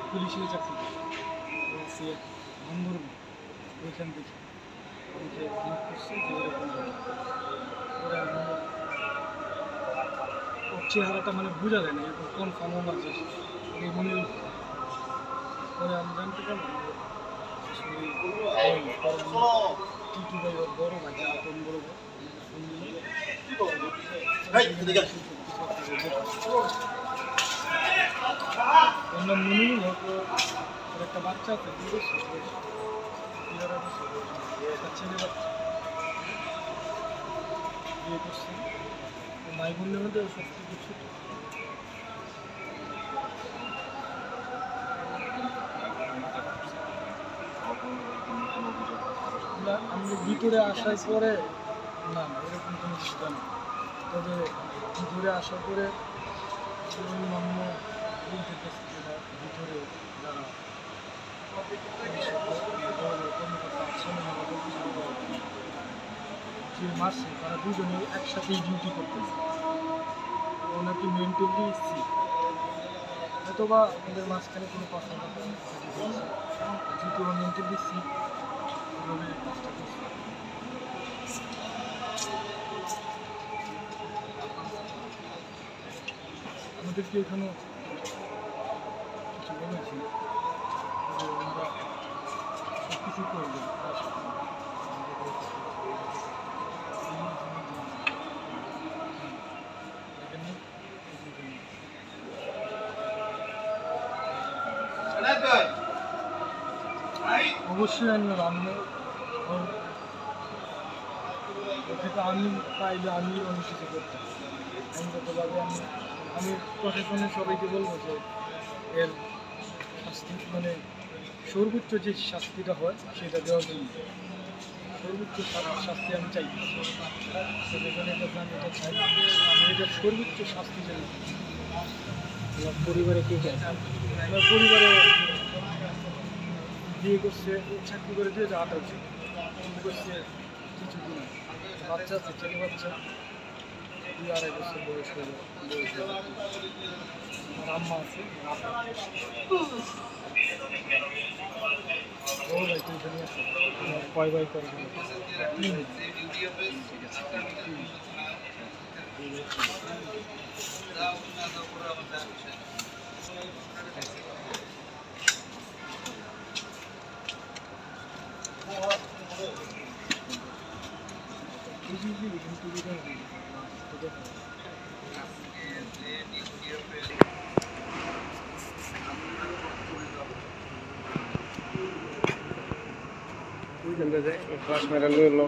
পুলিশের চাকরি সে নম্বর ওইখান থেকে আমাকে ফোন করছে যে এরকম পরে আমি ওর চেহারাটা মানে বোঝা যায় না এরকম কনফার্মও না যে মনে পরে আমি জানতে পারলাম টিটু ভাই ওর বড় ভাই আপন বড় ভাই আমরা মনে একটা বাচ্চা আছে একটা ছেলে বাচ্চা বিয়ে করছে ভাই বোনের মধ্যে সব থেকে ছোট আমি ভিতরে আসার পরে না এরকম কোনো কিছু না তবে ভিতরে আসার পরে অন্যান্য ভিতরে যারা যে মাসে তারা দুজনে একসাথেই ডিউটি করতেছে ওনাকে মেন্টালি সিক হয়তো বা আমাদের মাঝখানে কোনো কথা না যেহেতু মেন্টালি সিক ওভাবে কাজটা করছে আমাদেরকে এখানে কিছু বলেছি যে আমরা সব কিছু করবো অবশ্যই আমি রান্না থেকে আমি পাইলে আমি অনেক কিছু করতাম আমি যতভাবে আমি প্রশাসনের সবাইকে বলবো যে এর শাস্তি মানে সর্বোচ্চ যে শাস্তিটা হয় সেটা দেওয়ার জন্য সর্বোচ্চ শাস্তি আমি চাই প্রশাসনের কাছে আমি এটা চাই আমি এটা সর্বোচ্চ শাস্তি চাই আমার পরিবারে কে কে আছে আমার পরিবারে বিয়ে করছে চাকরি করে দিয়ে 28 করছে কিছুদিন বাচ্চা আছে ছেলে বাচ্চা 2-2.5 বছর বয়স হয়ে আমার আম্মা আছে ও ভাই তুই এখানে আছে কয় ভাই করে Uy, ¿dónde es? Los más me lo